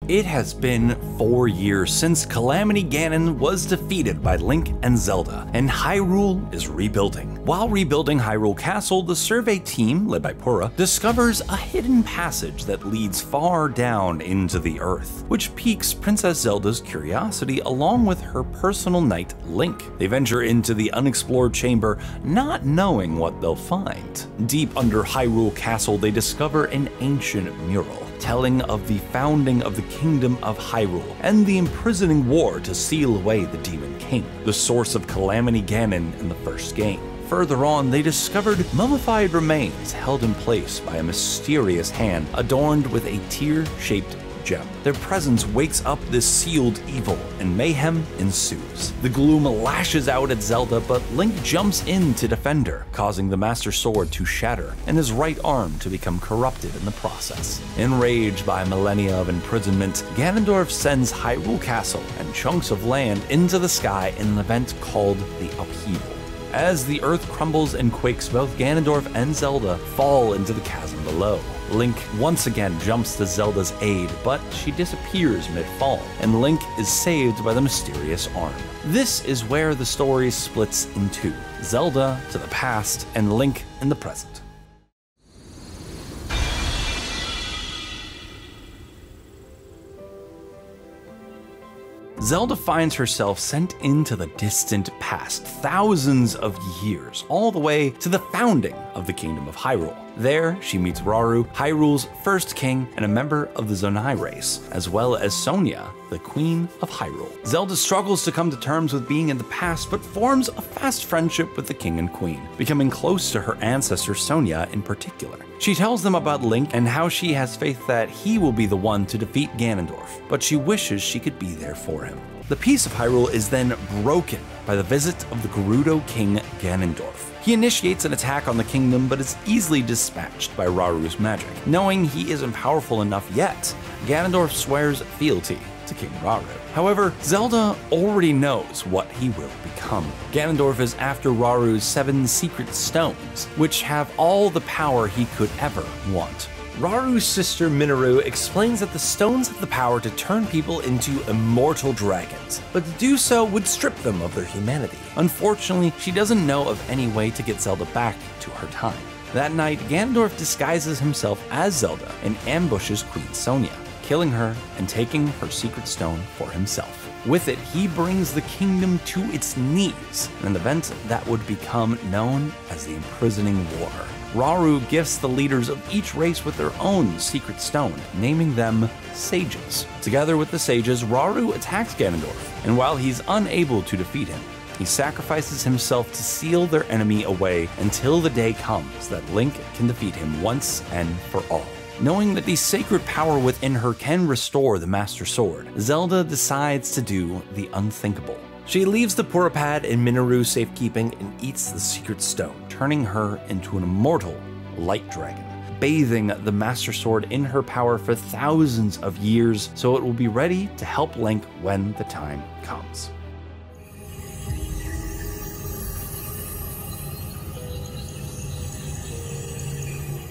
It has been 4 years since Calamity Ganon was defeated by Link and Zelda, and Hyrule is rebuilding. While rebuilding Hyrule Castle, the survey team, led by Purah, discovers a hidden passage that leads far down into the earth, which piques Princess Zelda's curiosity along with her personal knight, Link. They venture into the unexplored chamber, not knowing what they'll find. Deep under Hyrule Castle, they discover an ancient mural, telling of the founding of the Kingdom of Hyrule and the imprisoning war to seal away the Demon King, the source of Calamity Ganon in the first game. Further on, they discovered mummified remains held in place by a mysterious hand adorned with a tear-shaped gem. Their presence wakes up this sealed evil, and mayhem ensues. The gloom lashes out at Zelda, but Link jumps in to defend her, causing the Master Sword to shatter and his right arm to become corrupted in the process. Enraged by millennia of imprisonment, Ganondorf sends Hyrule Castle and chunks of land into the sky in an event called the Upheaval. As the earth crumbles and quakes, both Ganondorf and Zelda fall into the chasm below. Link once again jumps to Zelda's aid, but she disappears mid-fall, and Link is saved by the mysterious arm. This is where the story splits in two: Zelda to the past and Link in the present. Zelda finds herself sent into the distant past, thousands of years, all the way to the founding of the Kingdom of Hyrule. There, she meets Rauru, Hyrule's first king and a member of the Zonai race, as well as Sonia, the Queen of Hyrule. Zelda struggles to come to terms with being in the past, but forms a fast friendship with the king and queen, becoming close to her ancestor Sonia in particular. She tells them about Link and how she has faith that he will be the one to defeat Ganondorf, but she wishes she could be there for him. The peace of Hyrule is then broken by the visit of the Gerudo King Ganondorf. He initiates an attack on the kingdom, but is easily dispatched by Rauru's magic. Knowing he isn't powerful enough yet, Ganondorf swears fealty to King Rauru. However, Zelda already knows what he will become. Ganondorf is after Rauru's 7 secret stones, which have all the power he could ever want. Rauru's sister Mineru explains that the stones have the power to turn people into immortal dragons, but to do so would strip them of their humanity. Unfortunately, she doesn't know of any way to get Zelda back to her time. That night, Ganondorf disguises himself as Zelda and ambushes Queen Sonia, killing her and taking her secret stone for himself. With it, he brings the kingdom to its knees, an event that would become known as the Imprisoning War. Rauru gifts the leaders of each race with their own secret stone, naming them sages. Together with the sages, Rauru attacks Ganondorf, and while he's unable to defeat him, he sacrifices himself to seal their enemy away until the day comes that Link can defeat him once and for all. Knowing that the sacred power within her can restore the Master Sword, Zelda decides to do the unthinkable. She leaves the Purah Pad in Mineru's safekeeping and eats the secret stone, turning her into an immortal light dragon, bathing the Master Sword in her power for thousands of years so it will be ready to help Link when the time comes.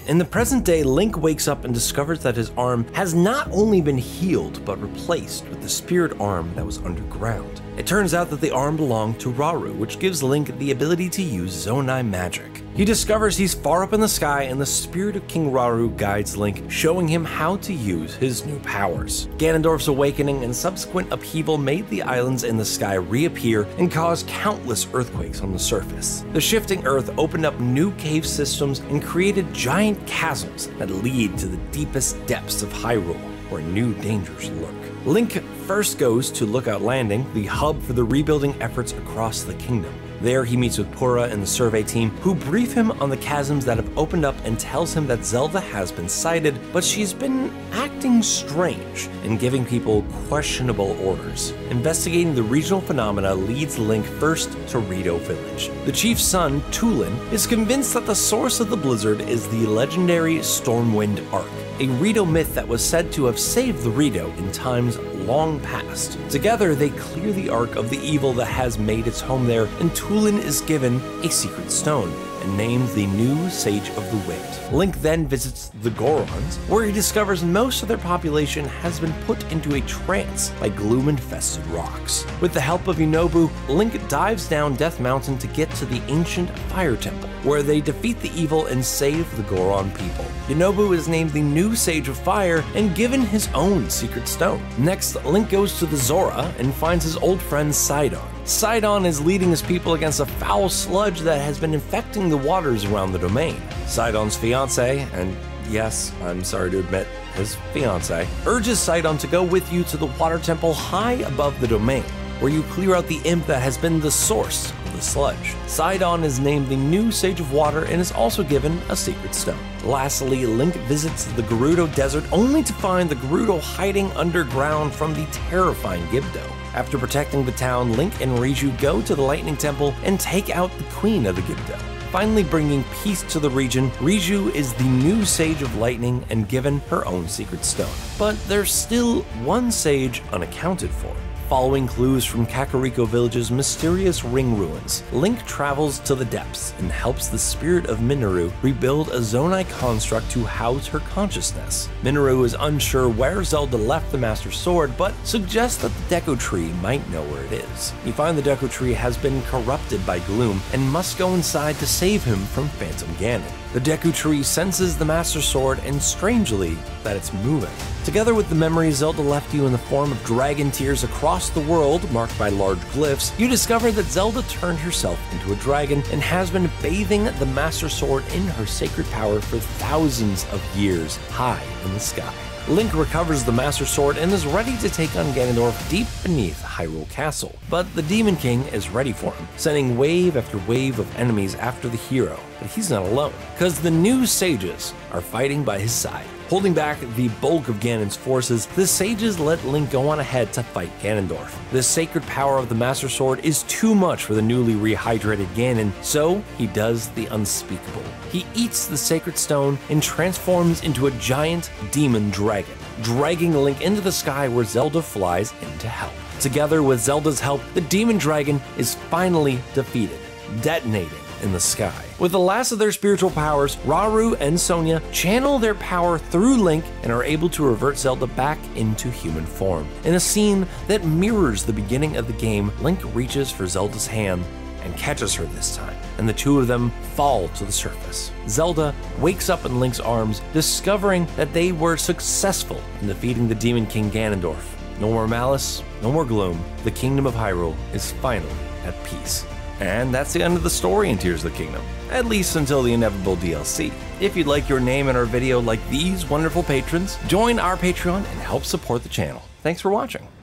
In the present day, Link wakes up and discovers that his arm has not only been healed, but replaced with the spirit arm that was underground. It turns out that the arm belonged to Rauru, which gives Link the ability to use Zonai magic. He discovers he's far up in the sky, and the spirit of King Rauru guides Link, showing him how to use his new powers. Ganondorf's awakening and subsequent upheaval made the islands in the sky reappear and caused countless earthquakes on the surface. The shifting earth opened up new cave systems and created giant chasms that lead to the deepest depths of Hyrule, where new dangers lurk. Link first goes to Lookout Landing, the hub for the rebuilding efforts across the kingdom. There he meets with Purah and the survey team, who brief him on the chasms that have opened up and tells him that Zelda has been sighted, but she's been acting strange and giving people questionable orders. Investigating the regional phenomena leads Link first to Rito Village. The chief's son, Tulin, is convinced that the source of the blizzard is the legendary Stormwind Ark, a Rito myth that was said to have saved the Rito in times long past. Together, they clear the Ark of the evil that has made its home there, and Tulin is given a secret stone, and named the new Sage of the Wind. Link then visits the Gorons, where he discovers most of their population has been put into a trance by gloom-infested rocks. With the help of Yunobu, Link dives down Death Mountain to get to the ancient Fire Temple, where they defeat the evil and save the Goron people. Yunobu is named the new Sage of Fire and given his own secret stone. Next, Link goes to the Zora and finds his old friend Sidon. Sidon is leading his people against a foul sludge that has been infecting the waters around the domain. Sidon's fiancé, and yes, I'm sorry to admit, his fiancé, urges Sidon to go with you to the water temple high above the domain, where you clear out the imp that has been the source of the sludge. Sidon is named the new Sage of Water and is also given a secret stone. Lastly, Link visits the Gerudo Desert only to find the Gerudo hiding underground from the terrifying Gibdo. After protecting the town, Link and Riju go to the Lightning Temple and take out the Queen of the Gibdo. Finally bringing peace to the region, Riju is the new Sage of Lightning and given her own secret stone. But there's still one sage unaccounted for. Following clues from Kakariko Village's mysterious ring ruins, Link travels to the depths and helps the spirit of Mineru rebuild a Zonai construct to house her consciousness. Mineru is unsure where Zelda left the Master Sword, but suggests that the Deku Tree might know where it is. You find the Deku Tree has been corrupted by gloom and must go inside to save him from Phantom Ganon. The Deku Tree senses the Master Sword and, strangely, that it's moving. Together with the memories Zelda left you in the form of dragon tears across the world marked by large glyphs, you discover that Zelda turned herself into a dragon and has been bathing the Master Sword in her sacred power for thousands of years high in the sky. Link recovers the Master Sword and is ready to take on Ganondorf deep beneath Hyrule Castle. But the Demon King is ready for him, sending wave after wave of enemies after the hero. But he's not alone, because the new sages are fighting by his side. Holding back the bulk of Ganon's forces, the sages let Link go on ahead to fight Ganondorf. The sacred power of the Master Sword is too much for the newly rehydrated Ganon, so he does the unspeakable. He eats the sacred stone and transforms into a giant demon dragon, dragging Link into the sky where Zelda flies in to help. Together with Zelda's help, the demon dragon is finally defeated, detonating in the sky. With the last of their spiritual powers, Rauru and Sonia channel their power through Link and are able to revert Zelda back into human form. In a scene that mirrors the beginning of the game, Link reaches for Zelda's hand and catches her this time, and the two of them fall to the surface. Zelda wakes up in Link's arms, discovering that they were successful in defeating the Demon King Ganondorf. No more malice, no more gloom. The Kingdom of Hyrule is finally at peace. And that's the end of the story in Tears of the Kingdom, at least until the inevitable DLC. If you'd like your name in our video like these wonderful patrons, join our Patreon and help support the channel. Thanks for watching.